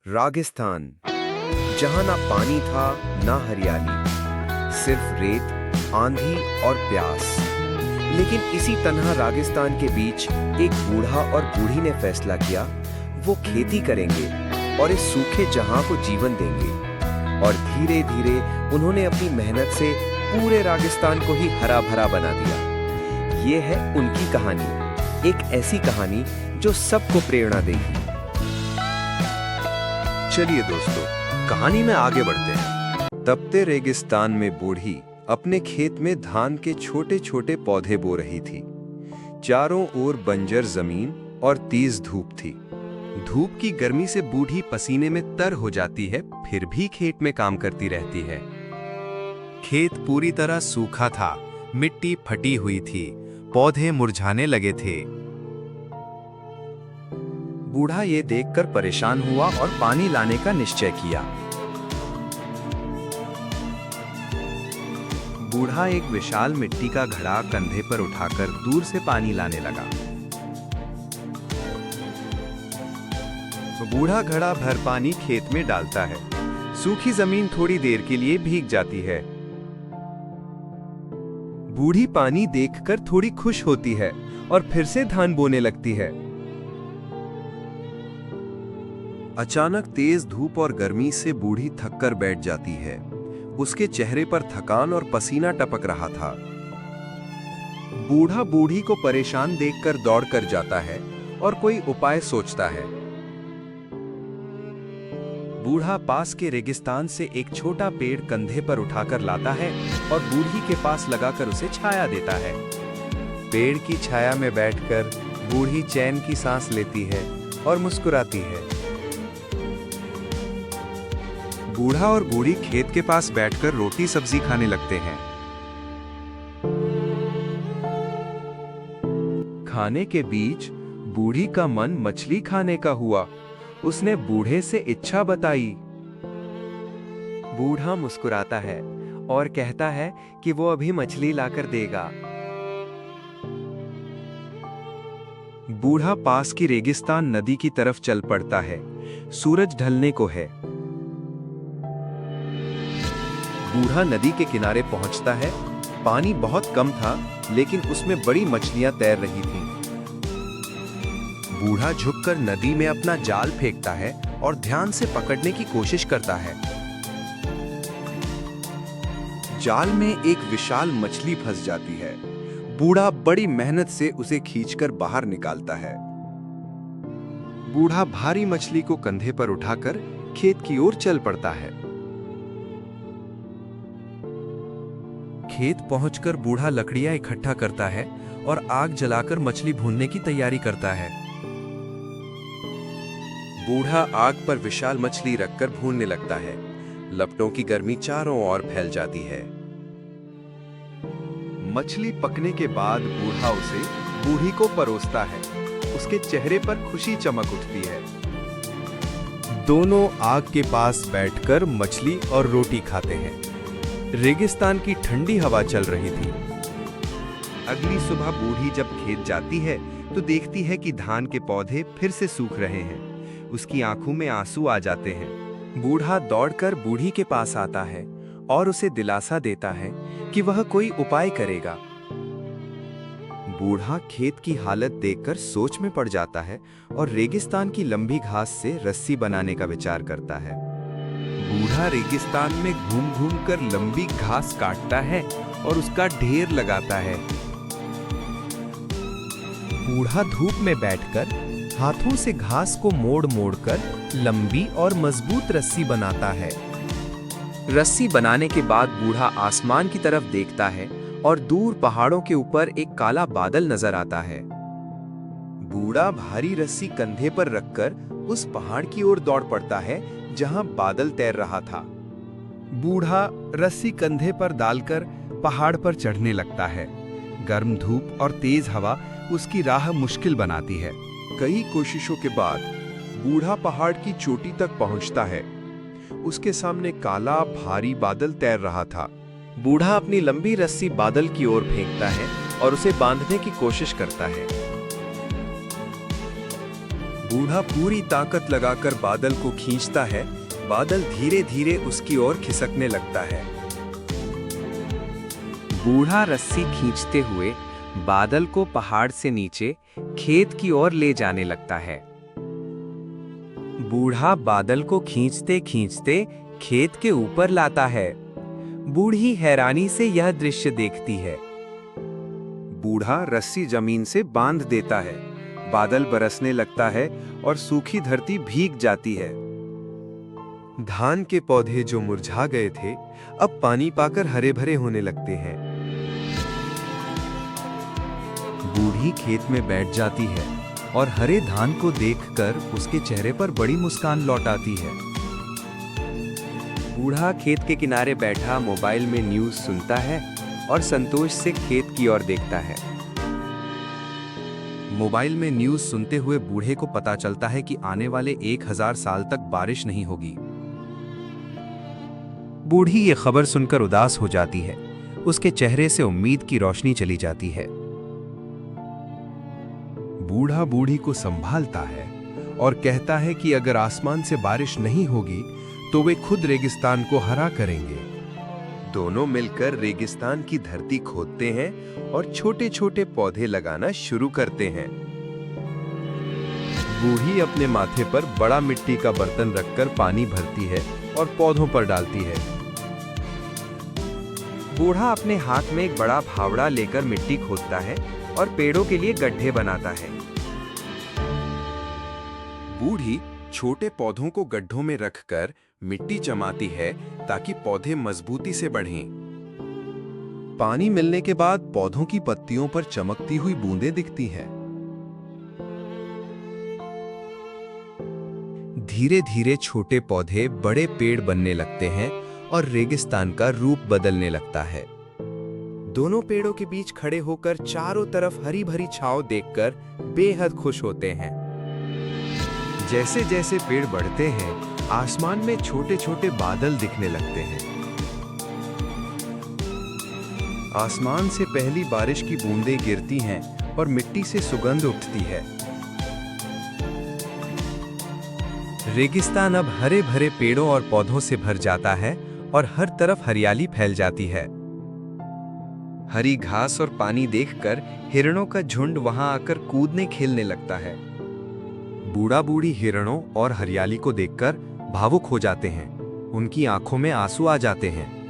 रागिस्तान, जहां ना पानी था ना हरियाली, सिर्फ रेत, आंधी और प्यास। लेकिन इसी तन्हा रागिस्तान के बीच एक बूढ़ा और बूढ़ी ने फैसला किया, वो खेती करेंगे और इस सूखे जहां को जीवन देंगे। और धीरे धीरे उन्होंने अपनी मेहनत से पूरे रागिस्तान को ही हरा भरा बना दिया। ये है उनकी कहानी, एक ऐसी कहानी जो सबको प्रेरणा देगी। चलिए दोस्तों, कहानी में आगे बढ़ते हैं। तपते रेगिस्तान में बूढ़ी अपने खेत में धान के छोटे छोटे पौधे बो रही थी। चारों ओर बंजर जमीन और तेज धूप थी। धूप की गर्मी से बूढ़ी पसीने में तर हो जाती है, फिर भी खेत में काम करती रहती है। खेत पूरी तरह सूखा था, मिट्टी फटी हुई थी, पौधे मुरझाने लगे थे। बूढ़ा ये देखकर परेशान हुआ और पानी लाने का निश्चय किया। बूढ़ा एक विशाल मिट्टी का घड़ा कंधे पर उठाकर दूर से पानी लाने लगा। बूढ़ा घड़ा भर पानी खेत में डालता है। सूखी जमीन थोड़ी देर के लिए भीग जाती है। बूढ़ी पानी देखकर थोड़ी खुश होती है और फिर से धान बोने लगती है। अचानक तेज धूप और गर्मी से बूढ़ी थककर बैठ जाती है। उसके चेहरे पर थकान और पसीना टपक रहा था। बूढ़ा बूढ़ी को परेशान देखकर दौड़ कर जाता है और कोई उपाय सोचता है। बूढ़ा पास के रेगिस्तान से एक छोटा पेड़ कंधे पर उठाकर लाता है और बूढ़ी के पास लगाकर उसे छाया देता है। पेड़ की छाया में बैठकर बूढ़ी चैन की सांस लेती है और मुस्कुराती है। बूढ़ा और बूढ़ी खेत के पास बैठकर रोटी सब्जी खाने लगते हैं। खाने के बीच बूढ़ी का मन मछली खाने का हुआ। उसने बूढ़े से इच्छा बताई। बूढ़ा मुस्कुराता है और कहता है कि वो अभी मछली लाकर देगा। बूढ़ा पास की रेगिस्तान नदी की तरफ चल पड़ता है। सूरज ढलने को है। बूढ़ा नदी के किनारे पहुंचता है। पानी बहुत कम था, लेकिन उसमें बड़ी मछलियां तैर रही थीं। बूढ़ा झुककर नदी में अपना जाल फेंकता है और ध्यान से पकड़ने की कोशिश करता है। जाल में एक विशाल मछली फंस जाती है। बूढ़ा बड़ी मेहनत से उसे खींचकर बाहर निकालता है। बूढ़ा भारी मछली को कंधे पर उठाकर खेत की ओर चल पड़ता है। खेत पहुंचकर बूढ़ा लकड़ियां इकट्ठा करता है और आग जलाकर मछली भूनने की तैयारी करता है। बूढ़ा आग पर विशाल मछली रखकर भूनने लगता है। लपटों की गर्मी चारों ओर फैल जाती है। मछली पकने के बाद बूढ़ा उसे बूढ़ी को परोसता है। उसके चेहरे पर खुशी चमक उठती है। दोनों आग के पास बैठकर मछली और रोटी खाते हैं। रेगिस्तान की ठंडी हवा चल रही थी। अगली सुबह बूढ़ी जब खेत जाती है तो देखती है कि धान के पौधे फिर से सूख रहे हैं। उसकी आंखों में आंसू आ जाते हैं। बूढ़ा दौड़कर बूढ़ी के पास आता है और उसे दिलासा देता है कि वह कोई उपाय करेगा। बूढ़ा खेत की हालत देखकर सोच में पड़ जाता है और रेगिस्तान की लंबी घास से रस्सी बनाने का विचार करता है। बूढ़ा रेगिस्तान में घूम घूम कर लंबी घास काटता है और उसका ढेर लगाता है। बूढ़ा धूप में बैठकर हाथों से घास को मोड़ मोड़ कर लंबी और मजबूत रस्सी बनाता है। रस्सी बनाने के बाद बूढ़ा आसमान की तरफ देखता है और दूर पहाड़ों के ऊपर एक काला बादल नजर आता है। बूढ़ा भारी रस्सी कंधे पर रखकर उस पहाड़ की ओर दौड़ पड़ता है जहां बादल तैर रहा था। बूढ़ा रस्सी कंधे पर डालकर पहाड़ पर चढ़ने लगता है। गर्म धूप और तेज हवा उसकी राह मुश्किल बनाती है। कई कोशिशों के बाद बूढ़ा पहाड़ की चोटी तक पहुंचता है। उसके सामने काला भारी बादल तैर रहा था। बूढ़ा अपनी लंबी रस्सी बादल की ओर फेंकता है और उसे बांधने की कोशिश करता है। बूढ़ा पूरी ताकत लगाकर बादल को खींचता है। बादल धीरे धीरे उसकी ओर खिसकने लगता है। बूढ़ा रस्सी खींचते हुए बादल को पहाड़ से नीचे खेत की ओर ले जाने लगता है। बूढ़ा बादल को खींचते खींचते खेत के ऊपर लाता है। बूढ़ी हैरानी से यह दृश्य देखती है। बूढ़ा रस्सी जमीन से बांध देता है। बादल बरसने लगता है और सूखी धरती भीग जाती है। धान के पौधे जो मुरझा गए थे, अब पानी पाकर हरे भरे होने लगते हैं। बूढ़ी खेत में बैठ जाती है और हरे धान को देखकर उसके चेहरे पर बड़ी मुस्कान लौट आती है। बूढ़ा खेत के किनारे बैठा मोबाइल में न्यूज़ सुनता है और संतोष से खेत की ओर देखता है। मोबाइल में न्यूज़ सुनते हुए बूढ़े को पता चलता है कि आने वाले 1000 साल तक बारिश नहीं होगी। बूढ़ी ये खबर सुनकर उदास हो जाती है। उसके चेहरे से उम्मीद की रोशनी चली जाती है। बूढ़ा बूढ़ी को संभालता है और कहता है कि अगर आसमान से बारिश नहीं होगी तो वे खुद रेगिस्तान को हरा करेंगे। दोनों मिलकर रेगिस्तान की धरती खोदते हैं और छोटे छोटे पौधे लगाना शुरू करते हैं। बूढ़ी अपने माथे पर बड़ा मिट्टी का बर्तन रखकर पानी भरती है और पौधों पर डालती है। बूढ़ा अपने हाथ में एक बड़ा फावड़ा लेकर मिट्टी खोदता है और पेड़ों के लिए गड्ढे बनाता है। बूढ़ी छोटे पौधों को गड्ढों में रखकर मिट्टी जमाती है ताकि पौधे मजबूती से बढ़ें। पानी मिलने के बाद पौधों की पत्तियों पर चमकती हुई बूंदें दिखती हैं। धीरे धीरे छोटे पौधे बड़े पेड़ बनने लगते हैं और रेगिस्तान का रूप बदलने लगता है। दोनों पेड़ों के बीच खड़े होकर चारों तरफ हरी भरी छांव देखकर बेहद खुश होते हैं। जैसे जैसे पेड़ बढ़ते हैं, आसमान में छोटे छोटे बादल दिखने लगते हैं। आसमान से पहली बारिश की बूंदें गिरती हैं और मिट्टी से सुगंध उठती है। रेगिस्तान अब हरे भरे पेड़ों और पौधों से भर जाता है और हर तरफ हरियाली फैल जाती है। हरी घास और पानी देखकर हिरणों का झुंड वहां आकर कूदने खेलने लगता है। बूढ़ा बूढ़ी हिरणों और हरियाली को देखकर भावुक हो जाते हैं। उनकी आंखों में आंसू आ जाते हैं।